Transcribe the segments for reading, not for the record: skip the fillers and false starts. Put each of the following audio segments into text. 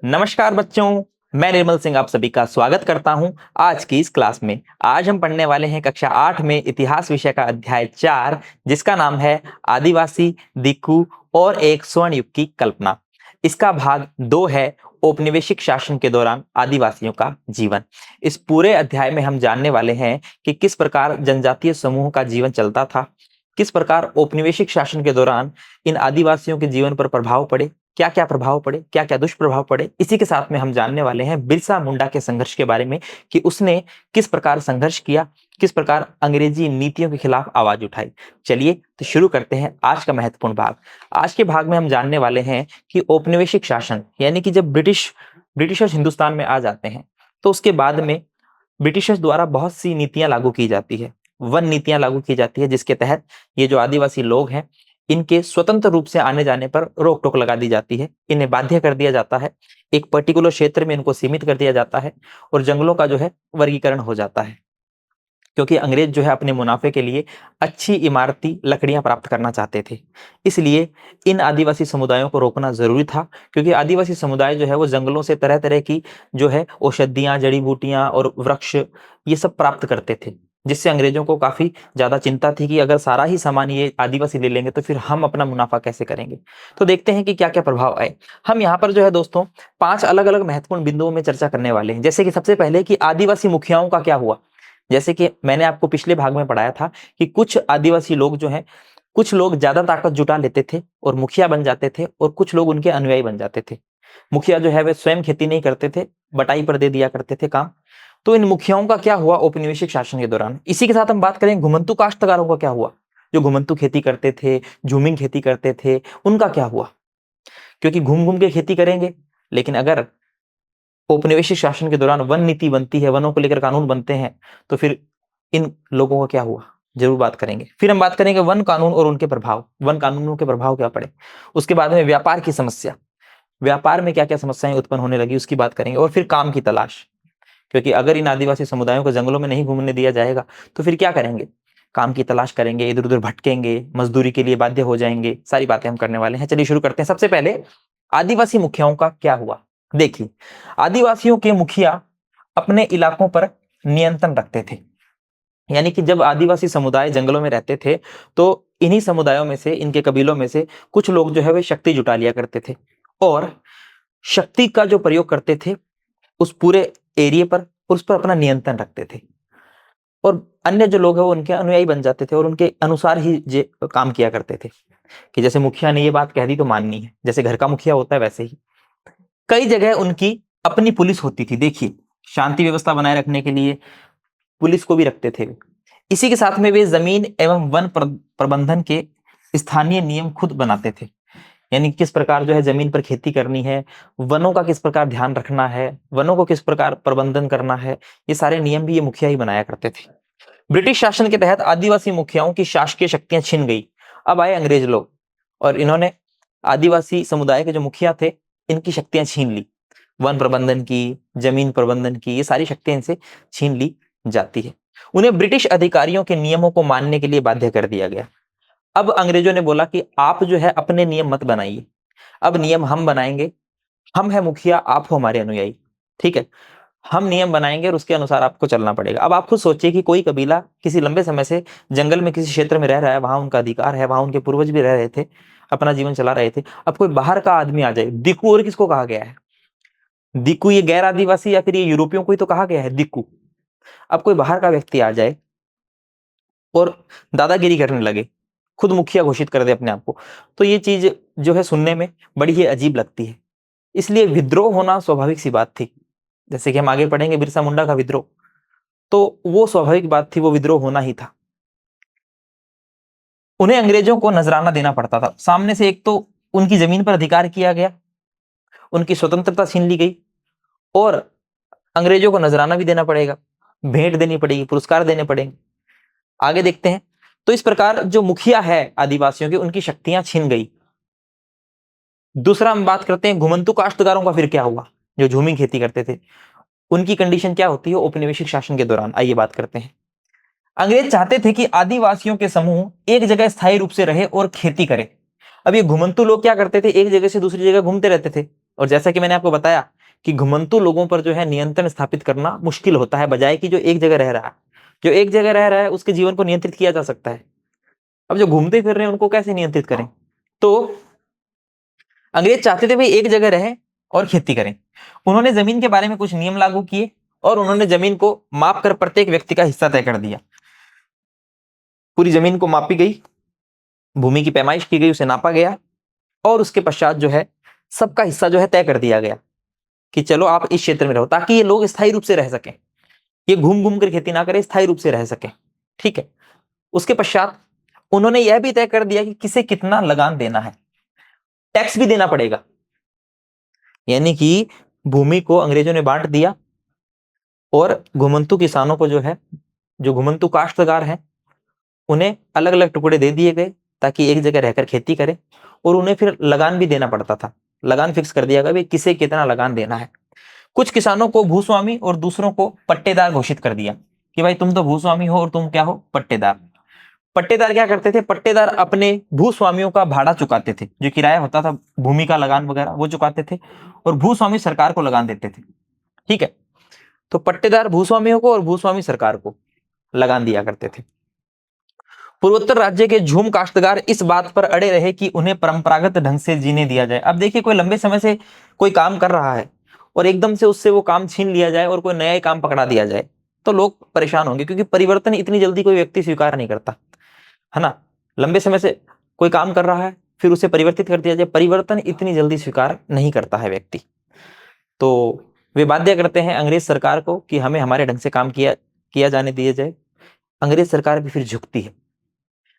नमस्कार बच्चों, मैं निर्मल सिंह आप सभी का स्वागत करता हूं आज की इस क्लास में। आज हम पढ़ने वाले हैं कक्षा 8 में इतिहास विषय का अध्याय 4, जिसका नाम है आदिवासी, दिक्कू और एक स्वर्ण युग की कल्पना। इसका भाग 2 है, औपनिवेशिक शासन के दौरान आदिवासियों का जीवन। इस पूरे अध्याय में हम जानने वाले हैं कि किस प्रकार जनजातीय समूह का जीवन चलता था, किस प्रकार औपनिवेशिक शासन के दौरान इन आदिवासियों के जीवन पर प्रभाव पड़े, क्या क्या प्रभाव पड़े, क्या क्या दुष्प्रभाव पड़े। इसी के साथ में हम जानने वाले हैं बिरसा मुंडा के संघर्ष के बारे में कि उसने किस प्रकार संघर्ष किया, किस प्रकार अंग्रेजी नीतियों के खिलाफ आवाज उठाई। चलिए तो शुरू करते हैं आज का महत्वपूर्ण भाग। आज के भाग में हम जानने वाले हैं कि औपनिवेशिक शासन यानी कि जब ब्रिटिशर्स हिंदुस्तान में आ जाते हैं तो उसके बाद में ब्रिटिशर्स द्वारा बहुत सी नीतियां लागू की जाती है, वन नीतियां लागू की जाती है, जिसके तहत ये जो आदिवासी लोग हैं इनके स्वतंत्र रूप से आने जाने पर रोक टोक लगा दी जाती है। इन्हें बाध्य कर दिया जाता है, एक पर्टिकुलर क्षेत्र में इनको सीमित कर दिया जाता है और जंगलों का जो है वर्गीकरण हो जाता है, क्योंकि अंग्रेज जो है अपने मुनाफे के लिए अच्छी इमारती लकड़ियां प्राप्त करना चाहते थे। इसलिए इन आदिवासी समुदायों को रोकना जरूरी था, क्योंकि आदिवासी समुदाय जो है वो जंगलों से तरह तरह की जो है औषधियां, जड़ी बूटियां और वृक्ष ये सब प्राप्त करते थे, जिससे अंग्रेजों को काफी ज्यादा चिंता थी कि अगर सारा ही सामान ये आदिवासी ले लेंगे तो फिर हम अपना मुनाफा कैसे करेंगे। तो देखते हैं कि क्या क्या प्रभाव आए। हम यहाँ पर जो है दोस्तों 5 अलग अलग महत्वपूर्ण बिंदुओं में चर्चा करने वाले हैं। जैसे कि सबसे पहले कि आदिवासी मुखियाओं का क्या हुआ। जैसे कि मैंने आपको पिछले भाग में पढ़ाया था कि कुछ आदिवासी लोग जो हैं, कुछ लोग ज्यादा ताकत जुटा लेते थे और मुखिया बन जाते थे, और कुछ लोग उनके अनुयायी बन जाते थे। मुखिया जो है वे स्वयं खेती नहीं करते थे, बटाई पर दे दिया करते थे काम। तो इन मुखियाओं का क्या हुआ औपनिवेशिक शासन के दौरान। इसी के साथ हम बात करें घुमंतु काश्तकारों का क्या हुआ। जो घुमंतु खेती करते थे, झूमिंग खेती करते थे, उनका क्या हुआ। क्योंकि घूम घूम के खेती करेंगे, लेकिन अगर औपनिवेशिक शासन के दौरान वन नीति बनती है, वनों को लेकर कानून बनते हैं, तो फिर इन लोगों का क्या हुआ, जरूर बात करेंगे। फिर हम बात करेंगे वन कानून और उनके प्रभाव, वन कानूनों के प्रभाव क्या पड़े। उसके बाद में व्यापार की समस्या, व्यापार में क्या क्या समस्याएं उत्पन्न होने लगी उसकी बात करेंगे। और फिर काम की तलाश, क्योंकि अगर इन आदिवासी समुदायों को जंगलों में नहीं घूमने दिया जाएगा तो फिर क्या करेंगे, काम की तलाश करेंगे, इधर उधर भटकेंगे, मजदूरी के लिए बाध्य हो जाएंगे। सारी बातें हम करने वाले हैं। चलिए शुरू करते हैं। सबसे पहले आदिवासी मुखियाओं का क्या हुआ। देखिए, आदिवासियों के मुखिया अपने इलाकों पर नियंत्रण रखते थे। यानी कि जब आदिवासी समुदाय जंगलों में रहते थे तो इन्हीं समुदायों में से, इनके कबीलों में से कुछ लोग जो है वे शक्ति जुटा लिया करते थे और शक्ति का जो प्रयोग करते थे उस पूरे एरिया पर, उस पर अपना नियंत्रण रखते थे। और अन्य जो लोग हैं वो उनके अनुयायी बन जाते थे और उनके अनुसार ही काम किया करते थे, कि जैसे मुखिया ने ये बात कह दी तो माननी है, जैसे घर का मुखिया होता है वैसे ही। कई जगह उनकी अपनी पुलिस होती थी। देखिए, शांति व्यवस्था बनाए रखने के लिए पुलिस को भी रखते थे वे। इसी के साथ में वे जमीन एवं वन प्रबंधन के स्थानीय नियम खुद बनाते थे। यानी किस प्रकार जो है जमीन पर खेती करनी है, वनों का किस प्रकार ध्यान रखना है, वनों को किस प्रकार प्रबंधन करना है, ये सारे नियम भी ये मुखिया ही बनाया करते थे। ब्रिटिश शासन के तहत आदिवासी मुखियाओं की शासकीय शक्तियां छिन गई। अब आए अंग्रेज लोग और इन्होंने आदिवासी समुदाय के जो मुखिया थे इनकी शक्तियां छीन ली। वन प्रबंधन की, जमीन प्रबंधन की, ये सारी शक्तियां इनसे छीन ली जाती है। उन्हें ब्रिटिश अधिकारियों के नियमों को मानने के लिए बाध्य कर दिया गया। अब अंग्रेजों ने बोला कि आप जो है अपने नियम मत बनाइए, अब नियम हम बनाएंगे। हम है मुखिया, आप हो हमारे अनुयायी, ठीक है। हम नियम बनाएंगे और उसके अनुसार आपको चलना पड़ेगा। अब आप खुद सोचिए कि कोई कबीला किसी लंबे समय से जंगल में किसी क्षेत्र में रह रहा है, वहां उनका अधिकार है, वहां उनके पूर्वज भी रह रहे थे, अपना जीवन चला रहे थे। अब कोई बाहर का आदमी आ जाए, दिक्कू, और किसको कहा गया है दिक्कू, ये गैर आदिवासी या फिर ये यूरोपियों को ही तो कहा गया है दिक्कू। अब कोई बाहर का व्यक्ति आ जाए और दादागिरी करने लगे, खुद मुखिया घोषित कर दे अपने आप को, तो ये चीज जो है सुनने में बड़ी ही अजीब लगती है। इसलिए विद्रोह होना स्वाभाविक सी बात थी। जैसे कि हम आगे पढ़ेंगे बिरसा मुंडा का विद्रोह, तो वो स्वाभाविक बात थी, वो विद्रोह होना ही था। उन्हें अंग्रेजों को नजराना देना पड़ता था। सामने से एक तो उनकी जमीन पर अधिकार किया गया, उनकी स्वतंत्रता छीन ली गई, और अंग्रेजों को नजराना भी देना पड़ेगा, भेंट देनी पड़ेगी, पुरस्कार देने पड़ेंगे। आगे देखते हैं। तो इस प्रकार जो मुखिया है आदिवासियों के, उनकी शक्तियां छिन गई। दूसरा हम बात करते हैं घुमंतु काश्तकारों का फिर क्या हुआ, जो झूमिंग खेती करते थे, उनकी कंडीशन क्या होती है औपनिवेशिक शासन के दौरान। आइए बात करते हैं। अंग्रेज चाहते थे कि आदिवासियों के समूह एक जगह स्थायी रूप से रहे और खेती करे। अब ये घुमंतु लोग क्या करते थे, एक जगह से दूसरी जगह घूमते रहते थे, और जैसा कि मैंने आपको बताया कि घुमंतु लोगों पर जो है नियंत्रण स्थापित करना मुश्किल होता है, बजाय कि जो एक जगह रह रहा है, जो एक जगह रह रहा है उसके जीवन को नियंत्रित किया जा सकता है। अब जो घूमते फिर रहे हैं उनको कैसे नियंत्रित करें? तो अंग्रेज चाहते थे भाई एक जगह रहें और खेती करें। उन्होंने जमीन के बारे में कुछ नियम लागू किए और उन्होंने जमीन को माप कर प्रत्येक व्यक्ति का हिस्सा तय कर दिया। पूरी जमीन को मापी गई, भूमि की पैमाइश की गई, उसे नापा गया और उसके पश्चात जो है सबका हिस्सा जो है तय कर दिया गया कि चलो आप इस क्षेत्र में रहो, ताकि ये लोग स्थायी रूप से रह सकें, ये घूम घूम कर खेती ना करें, स्थायी रूप से रह सकें। ठीक है। उसके पश्चात उन्होंने यह भी तय कर दिया कि किसे कितना लगान देना है, टैक्स भी देना पड़ेगा। यानी कि भूमि को अंग्रेजों ने बांट दिया और घुमंतु किसानों को जो है, जो घुमंतु काश्तकार हैं, उन्हें अलग अलग टुकड़े दे दिए गए ताकि एक जगह रहकर खेती करें, और उन्हें फिर लगान भी देना पड़ता था। लगान फिक्स कर दिया गया भाई किसे कितना लगान देना है। कुछ किसानों को भूस्वामी और दूसरों को पट्टेदार घोषित कर दिया कि भाई तुम तो भूस्वामी हो और तुम क्या हो, पट्टेदार। पट्टेदार क्या करते थे? पट्टेदार अपने भूस्वामियों का भाड़ा चुकाते थे, जो किराया होता था भूमि का, लगान वगैरह वो चुकाते थे, और भूस्वामी सरकार को लगान देते थे। ठीक है। तो पट्टेदार भूस्वामियों को और भूस्वामी सरकार को लगान दिया करते थे। पूर्वोत्तर राज्य के झूम काश्तकार इस बात पर अड़े रहे कि उन्हें परंपरागत ढंग से जीने दिया जाए। अब देखिए, कोई लंबे समय से कोई काम कर रहा है और एकदम से उससे वो काम छीन लिया जाए और कोई नया ही काम पकड़ा दिया जाए, तो लोग परेशान होंगे, क्योंकि परिवर्तन इतनी जल्दी कोई व्यक्ति स्वीकार नहीं करता है ना। लंबे समय से कोई काम कर रहा है, फिर उसे परिवर्तित कर दिया जाए, परिवर्तन इतनी जल्दी स्वीकार नहीं करता है व्यक्ति। तो वे बाध्य करते हैं अंग्रेज सरकार को कि हमें हमारे ढंग से काम किया किया जाने दिया जाए। अंग्रेज सरकार भी फिर झुकती है।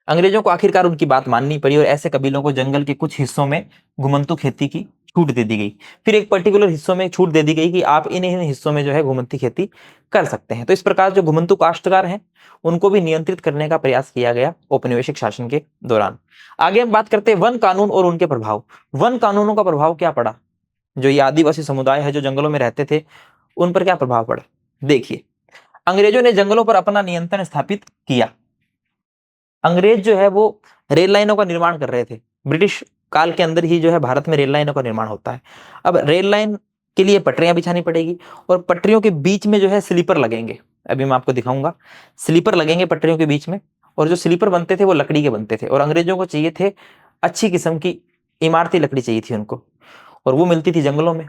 अंग्रेजों को आखिरकार उनकी बात माननी पड़ी और ऐसे कबीलों को जंगल के कुछ हिस्सों में घुमंतू खेती की छूट दे दी गई। फिर एक पर्टिकुलर हिस्सों में छूट दे दी गई कि आप इन इन हिस्सों में जो है घुमंती खेती कर सकते हैं। तो इस प्रकार जो घुमंतू काश्तकार हैं उनको भी नियंत्रित करने का प्रयास किया गया औपनिवेशिक शासन के दौरान। आगे हम बात करते हैं वन कानून और उनके प्रभाव। वन कानूनों का प्रभाव क्या पड़ा? जो ये आदिवासी समुदाय है जो जंगलों में रहते थे, उन पर क्या प्रभाव पड़ा? देखिए, अंग्रेजों ने जंगलों पर अपना नियंत्रण स्थापित किया। अंग्रेज जो है वो रेल लाइनों का निर्माण कर रहे थे। ब्रिटिश काल के अंदर ही जो है भारत में रेल लाइनों का निर्माण होता है। अब रेल लाइन के लिए पटरियां बिछानी पड़ेगी और पटरियों के बीच में जो है स्लीपर लगेंगे। अभी मैं आपको दिखाऊंगा, स्लीपर लगेंगे पटरियों के बीच में, और जो स्लीपर बनते थे वो लकड़ी के बनते थे, और अंग्रेजों को चाहिए थे अच्छी किस्म की इमारती लकड़ी चाहिए थी उनको, और वो मिलती थी जंगलों में।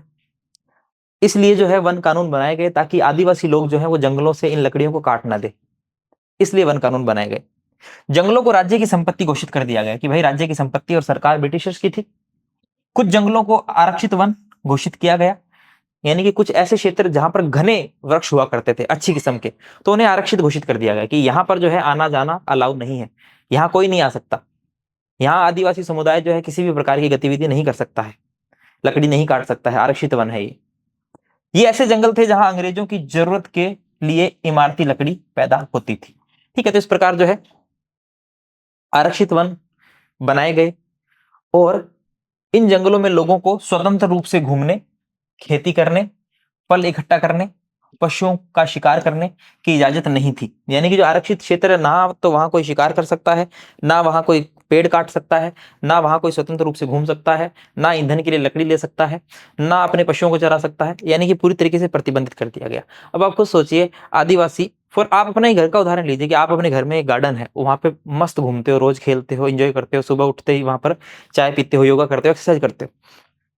इसलिए जो है वन कानून बनाए गए ताकि आदिवासी लोग जो है वो जंगलों से इन लकड़ियों को काट ना दे, इसलिए वन कानून बनाए गए। जंगलों को राज्य की संपत्ति घोषित कर दिया गया कि भाई राज्य की संपत्ति और सरकार ब्रिटिशर्स की थी। कुछ जंगलों को आरक्षित वन घोषित किया गया, यानी कि कुछ ऐसे क्षेत्र जहां पर घने वृक्ष हुआ करते थे अच्छी किस्म के, तो उन्हें आरक्षित घोषित कर दिया गया कि यहां पर जो है आना जाना अलाउ नहीं है, यहां कोई नहीं आ सकता, यहाँ आदिवासी समुदाय जो है किसी भी प्रकार की गतिविधि नहीं कर सकता है, लकड़ी नहीं काट सकता है, आरक्षित वन है ये ऐसे जंगल थे जहां अंग्रेजों की जरूरत के लिए इमारती लकड़ी पैदा होती थी। ठीक है। तो इस प्रकार जो है आरक्षित वन बनाए गए और इन जंगलों में लोगों को स्वतंत्र रूप से घूमने, खेती करने, फल इकट्ठा करने, पशुओं का शिकार करने की इजाजत नहीं थी। यानी कि जो आरक्षित क्षेत्र है, ना तो वहां कोई शिकार कर सकता है, ना वहां कोई पेड़ काट सकता है, ना वहां कोई स्वतंत्र रूप से घूम सकता है, ना ईंधन के लिए लकड़ी ले सकता है, ना अपने पशुओं को चरा सकता है, यानी कि पूरी तरीके से प्रतिबंधित कर दिया गया। अब आप खुद सोचिए, आदिवासी, फॉर आप अपने ही घर का उदाहरण लीजिए कि आप अपने घर में एक गार्डन है, वहां पे मस्त घूमते हो, रोज खेलते हो, एंजॉय करते हो, सुबह उठते ही वहां पर चाय पीते हो, योगा करते हो, एक्सरसाइज करते हो,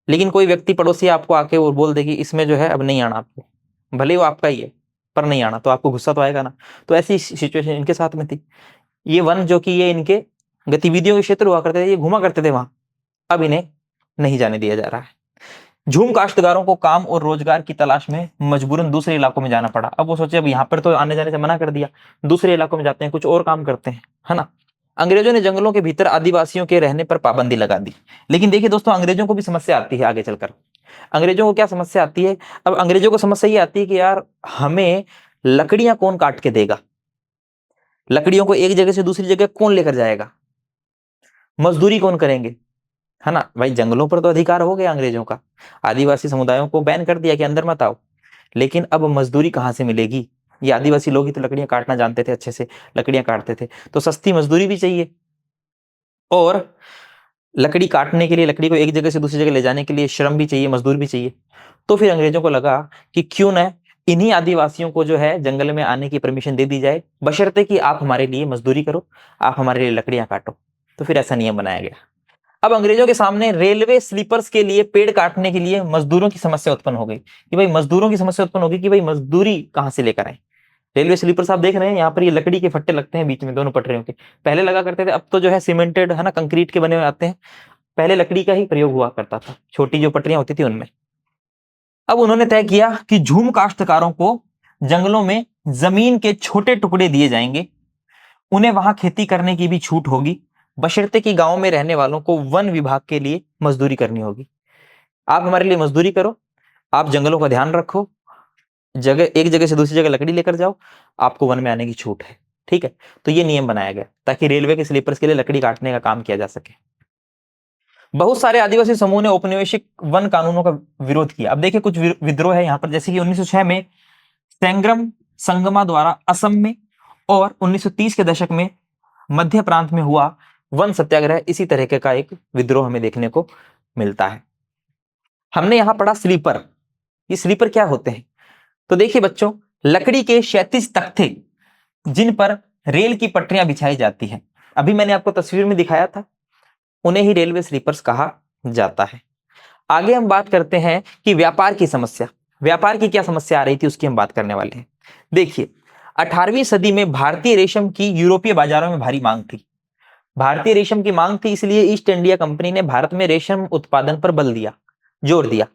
लेकिन कोई व्यक्ति पड़ोसी आपको आके और बोल दे कि इसमें जो है अब नहीं आना आपको, भले ही वो आपका ही है पर नहीं आना, तो आपको गुस्सा तो आएगा ना। तो ऐसी सिचुएशन इनके साथ में थी। ये वन जो कि ये इनके गतिविधियों के क्षेत्र हुआ करते थे, ये घुमा करते थे वहां, अब इन्हें नहीं जाने दिया जा रहा है। झूम काश्तकारों को काम और रोजगार की तलाश में मजबूरन दूसरे इलाकों में जाना पड़ा। अब वो सोचे अब यहाँ पर तो आने जाने से मना कर दिया, दूसरे इलाकों में जाते हैं, कुछ और काम करते हैं, है ना। अंग्रेजों ने जंगलों के भीतर आदिवासियों के रहने पर पाबंदी लगा दी। लेकिन देखिए दोस्तों, अंग्रेजों को भी समस्या आती है आगे चलकर। अंग्रेजों को क्या समस्या आती है? अब अंग्रेजों को समस्या ये आती है कि यार हमें लकड़ियां कौन काट के देगा, लकड़ियों को एक जगह से दूसरी जगह कौन लेकर जाएगा, मजदूरी कौन करेंगे, है ना। भाई जंगलों पर तो अधिकार हो गया अंग्रेजों का, आदिवासी समुदायों को बैन कर दिया कि अंदर मत आओ, लेकिन अब मजदूरी कहां से मिलेगी? ये आदिवासी लोग ही तो लकड़ियां काटना जानते थे, अच्छे से लकड़ियां काटते थे, तो सस्ती मजदूरी भी चाहिए। और लकड़ी काटने के लिए, लकड़ी को एक जगह से दूसरी जगह ले जाने के लिए श्रम भी चाहिए, मजदूर भी चाहिए। तो फिर अंग्रेजों को लगा कि क्यों न इन्हीं आदिवासियों को जो है जंगल में आने की परमिशन दे दी जाए, बशर्ते कि आप हमारे लिए मजदूरी करो, आप हमारे लिए लकड़ियां काटो। तो फिर ऐसा नियम बनाया गया। अब अंग्रेजों के सामने रेलवे स्लीपर्स के लिए, पेड़ काटने के लिए मजदूरों की समस्या उत्पन्न हो गई कि भाई मजदूरों की समस्या उत्पन्न हो गई कि भाई मजदूरी कहां से लेकर आए। रेलवे स्लीपर्स आप देख रहे हैं यहाँ पर, ये लकड़ी के फट्टे लगते हैं बीच में दोनों पटरियों के। पहले लगा करते थे, अब तो जो है सीमेंटेड है ना, कंक्रीट के बने हुए आते हैं। पहले लकड़ी का ही प्रयोग हुआ करता था, छोटी जो पटरियां होती थी उनमें। अब उन्होंने तय किया कि झूम काश्तकारों को जंगलों में जमीन के छोटे टुकड़े दिए जाएंगे, उन्हें वहां खेती करने की भी छूट होगी, बशर्ते कि गांव में रहने वालों को वन विभाग के लिए मजदूरी करनी होगी। आप हमारे लिए मजदूरी करो, आप जंगलों का ध्यान रखो, जगह एक जगह से दूसरी जगह लकड़ी लेकर जाओ, आपको वन में आने की छूट है। ठीक है, तो ये नियम बनाया गया ताकि रेलवे के स्लीपर्स के लिए लकड़ी काटने का काम किया जा सके। बहुत सारे आदिवासी समूह ने औपनिवेशिक वन कानूनों का विरोध किया। अब देखिए कुछ विद्रोह है यहाँ पर, जैसे कि 1906 में सेंग्रम संगमा द्वारा असम में, और 1930 के दशक में मध्य प्रांत में हुआ वन सत्याग्रह इसी तरह का एक विद्रोह हमें देखने को मिलता है। हमने यहां पढ़ा स्लीपर। ये स्लीपर क्या होते हैं? तो देखिए बच्चों, लकड़ी के क्षैतिज तख्ते जिन पर रेल की पटरियां बिछाई जाती हैं, अभी मैंने आपको तस्वीर में दिखाया था, उन्हें ही रेलवे स्लीपर्स कहा जाता है। आगे हम बात करते हैं कि व्यापार की समस्या, व्यापार की क्या समस्या आ रही थी उसकी हम बात करने वाले हैं। देखिए 18वीं सदी में भारतीय रेशम की यूरोपीय बाजारों में भारी मांग थी। भारतीय रेशम की मांग थी, इसलिए ईस्ट इंडिया कंपनी ने भारत में रेशम उत्पादन पर बल दिया, जोर दिया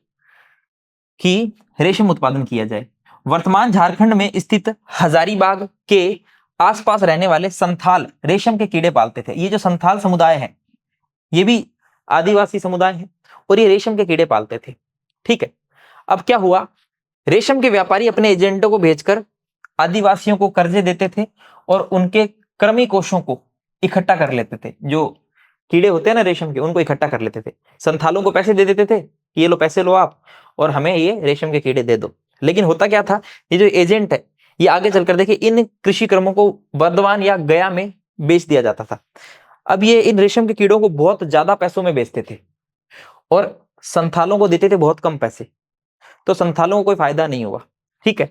कि रेशम उत्पादन किया जाए। वर्तमान झारखंड में स्थित हजारीबाग के आसपास रहने वाले संथाल रेशम के कीड़े पालते थे। ये जो संथाल समुदाय है, ये भी आदिवासी समुदाय है और ये रेशम के कीड़े पालते थे। ठीक है, अब क्या हुआ, रेशम के व्यापारी अपने एजेंटों को भेजकर आदिवासियों को कर्जे देते थे और उनके कृमि कोषों को इकट्ठा कर लेते थे। जो कीड़े होते हैं ना रेशम के, उनको इकट्ठा कर लेते थे। संथालों को पैसे दे देते थे कि ये लो पैसे लो आप, और हमें ये रेशम के कीड़े दे दो। लेकिन होता क्या था, ये जो एजेंट है ये आगे चलकर देखिए इन कृषि कर्मों को बर्दवान या गया में बेच दिया जाता था। अब ये इन रेशम के कीड़ों को बहुत ज्यादा पैसों में बेचते थे और संथालों को देते थे बहुत कम पैसे, तो संथालों को कोई फायदा नहीं हुआ। ठीक है,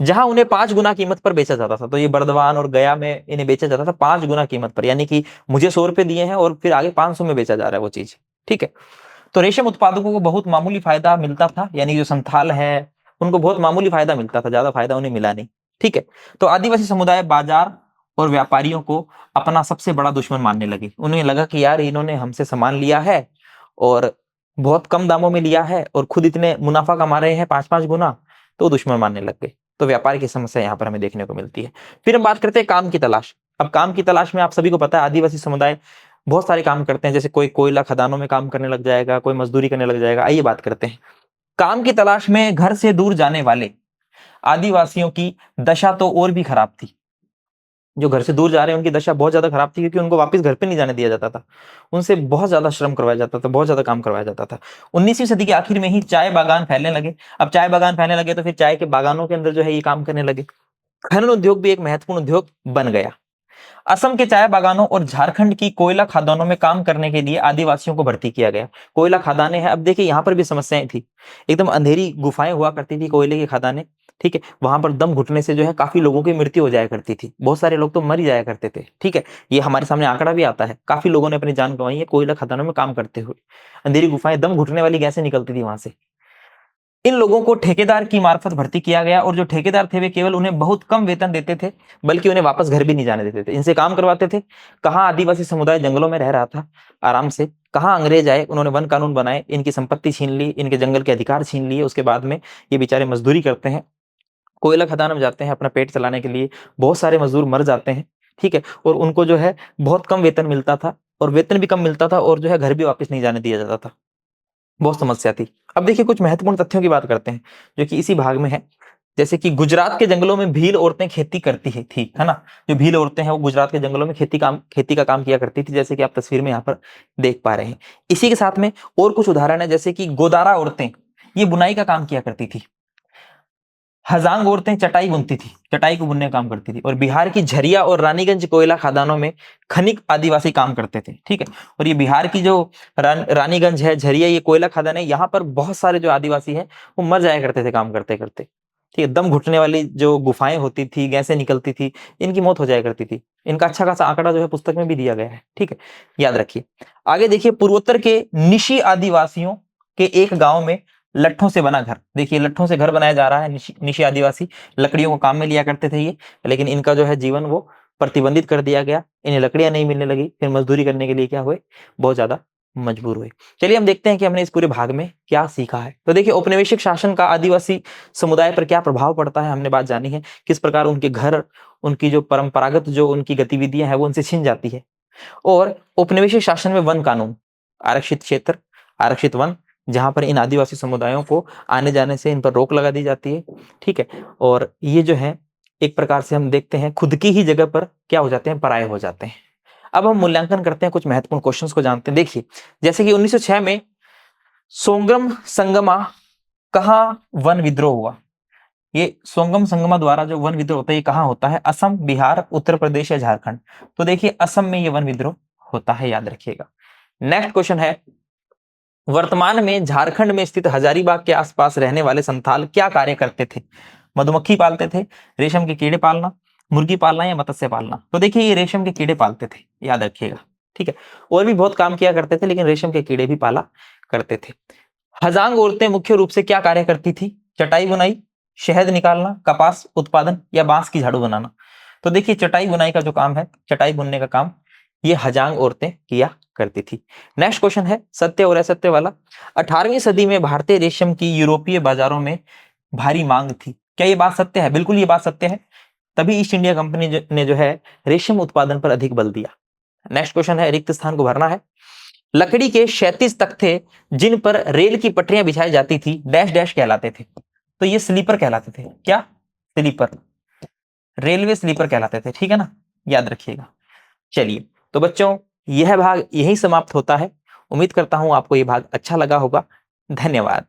जहां उन्हें 5 गुना कीमत पर बेचा जाता था, तो ये बर्दवान और गया में इन्हें बेचा जाता था 5 गुना कीमत पर, यानी कि मुझे 100 रुपए दिए हैं और फिर आगे 500 में बेचा जा रहा है वो चीज। ठीक है, तो रेशम उत्पादकों को बहुत मामूली फायदा मिलता था, यानी जो संथाल है उनको बहुत मामूली फायदा मिलता था, ज्यादा फायदा उन्हें मिला नहीं। ठीक है, तो आदिवासी समुदाय बाजार और व्यापारियों को अपना सबसे बड़ा दुश्मन मानने लगे। उन्हें लगा कि यार इन्होंने हमसे सामान लिया है और बहुत कम दामों में लिया है और खुद इतने मुनाफा कमा रहे हैं 5-5 गुना, तो दुश्मन मानने लग गए। तो व्यापार की समस्या यहाँ पर हमें देखने को मिलती है। फिर हम बात करते हैं काम की तलाश। अब काम की तलाश में आप सभी को पता है आदिवासी समुदाय बहुत सारे काम करते हैं, जैसे कोई कोयला खदानों में काम करने लग जाएगा, कोई मजदूरी करने लग जाएगा। आइए बात करते हैं काम की तलाश में घर से दूर जाने वाले आदिवासियों की दशा तो और भी खराब थी। जो घर से दूर जा रहे हैं उनकी दशा बहुत ज्यादा खराब थी, क्योंकि उनको वापस घर पे नहीं जाने दिया जाता था। उनसे बहुत ज्यादा श्रम करवाया जाता था, बहुत ज्यादा काम करवाया जाता था। 19वीं सदी के आखिर में ही चाय बागान फैलने लगे। अब चाय बागान फैलने लगे तो फिर चाय के बागानों के अंदर जो है ये काम करने लगे। खनन उद्योग भी एक महत्वपूर्ण उद्योग बन गया। असम के चाय बागानों और झारखंड की कोयला खदानों में काम करने के लिए आदिवासियों को भर्ती किया गया। कोयला खदानें हैं, अब देखिए यहाँ पर भी समस्याएं थी। एकदम अंधेरी गुफाएं हुआ करती थी कोयले की खदानें। ठीक है, वहां पर दम घुटने से जो है काफी लोगों की मृत्यु हो जाया करती थी, बहुत सारे लोग तो मर ही जाया करते थे। ठीक है, ये हमारे सामने आंकड़ा भी आता है, काफी लोगों ने अपनी जान गंवाई है कोयला खदानों में काम करते हुए। अंधेरी गुफाएं, दम घुटने वाली गैसें निकलती थी वहां से। इन लोगों को ठेकेदार की मार्फत भर्ती किया गया और जो ठेकेदार थे वे केवल उन्हें बहुत कम वेतन देते थे, बल्कि उन्हें वापस घर भी नहीं जाने देते थे। इनसे काम करवाते थे। कहाँ आदिवासी समुदाय जंगलों में रह रहा था आराम से, कहाँ अंग्रेज आए, उन्होंने वन कानून बनाए, इनकी संपत्ति छीन ली, इनके जंगल के अधिकार छीन लिए। उसके बाद में ये बेचारे मजदूरी करते हैं, कोयला खदान में जाते हैं अपना पेट चलाने के लिए। बहुत सारे मजदूर मर जाते हैं। ठीक है, और उनको जो है बहुत कम वेतन मिलता था, और वेतन भी कम मिलता था, और जो है घर भी वापस नहीं जाने दिया जाता था। बहुत समस्या थी। अब देखिए कुछ महत्वपूर्ण तथ्यों की बात करते हैं जो कि इसी भाग में है। जैसे कि गुजरात के जंगलों में भील औरतें खेती करती है थी, है ना। जो भील औरतें हैं वो गुजरात के जंगलों में खेती का काम किया करती थी, जैसे कि आप तस्वीर में यहाँ पर देख पा रहे हैं। इसी के साथ में और कुछ उदाहरण है, जैसे कि गोदारा औरतें ये बुनाई का काम किया करती थी। हजांग औरतें चटाई बुनती थी, चटाई को बुनने का काम करती थी। और बिहार की झरिया और रानीगंज कोयला खदानों में खनिक आदिवासी काम करते थे, ठीक है। और ये बिहार की जो रानीगंज है, झरिया, ये कोयला खदान है, यहाँ पर बहुत सारे जो आदिवासी हैं वो मर जाया करते थे काम करते करते, ठीक है। दम घुटने वाली जो गुफाएं होती थी, गैसें निकलती थी, इनकी मौत हो जाया करती थी। इनका अच्छा खासा आंकड़ा जो है पुस्तक में भी दिया गया है, ठीक है, याद रखिए। आगे देखिए, पूर्वोत्तर के निशी आदिवासियों के एक गांव में लट्ठों से बना घर, देखिए लट्ठों से घर बनाया जा रहा है। निशी आदिवासी लकड़ियों को काम में लिया करते थे ये, लेकिन इनका जो है जीवन वो प्रतिबंधित कर दिया गया, इन्हें लकड़ियां नहीं मिलने लगी, फिर मजदूरी करने के लिए क्या हुए, बहुत ज्यादा मजबूर हुए। चलिए हम देखते हैं कि हमने इस पूरे भाग में क्या सीखा है। तो देखिए, औपनिवेशिक शासन का आदिवासी समुदाय पर क्या प्रभाव पड़ता है, हमने बात जानी है। किस प्रकार उनके घर, उनकी जो परंपरागत जो उनकी गतिविधियां हैं वो उनसे छिन जाती है। और औपनिवेशिक शासन में वन कानून, आरक्षित क्षेत्र, आरक्षित वन, जहां पर इन आदिवासी समुदायों को आने जाने से इन पर रोक लगा दी जाती है, ठीक है। और ये जो है एक प्रकार से हम देखते हैं खुद की ही जगह पर क्या हो जाते हैं, पराये हो जाते हैं। अब हम मूल्यांकन करते हैं, कुछ महत्वपूर्ण क्वेश्चंस को जानते हैं। देखिए, जैसे कि 1906 में सोंगम संगमा कहाँ वन विद्रोह हुआ। ये सोंगम संगमा द्वारा जो वन विद्रोह होता है ये कहाँ होता है, असम, बिहार, उत्तर प्रदेश या झारखंड। तो देखिए असम में ये वन विद्रोह होता है, याद रखिएगा। नेक्स्ट क्वेश्चन है, वर्तमान में झारखंड में स्थित हजारीबाग के आसपास रहने वाले संथाल क्या कार्य करते थे। मधुमक्खी पालते थे, रेशम के कीड़े पालना, मुर्गी पालना या मत्स्य पालना। तो देखिए ये रेशम के कीड़े पालते थे, याद रखिएगा, ठीक है। और भी बहुत काम किया करते थे, लेकिन रेशम के कीड़े भी पाला करते थे। हजांग औरतें मुख्य रूप से क्या कार्य करती थी, चटाई बुनाई, शहद निकालना, कपास उत्पादन या बांस की झाड़ू बनाना। तो देखिए चटाई बुनाई का जो काम है, चटाई बुनने का काम ये हजांग औरतें किया करती थी। नेक्स्ट क्वेश्चन है सत्य और असत्य वाला। 18वीं सदी में भारतीय रेशम की यूरोपीय बाजारों में भारी मांग थी, क्या ये बात सत्य है? बिल्कुल ये बात सत्य है, तभी ईस्ट इंडिया कंपनी ने जो है रेशम उत्पादन पर अधिक बल दिया। नेक्स्ट क्वेश्चन है, रिक्त स्थान को भरना है। लकड़ी के 36 तख्ते जिन पर रेल की पटरियां बिछाई जाती थी डैश डैश कहलाते थे। तो ये स्लीपर कहलाते थे, क्या? स्लीपर, रेलवे स्लीपर कहलाते थे, ठीक है ना, याद रखिएगा। चलिए तो बच्चों यह भाग यही समाप्त होता है। उम्मीद करता हूं आपको यह भाग अच्छा लगा होगा। धन्यवाद।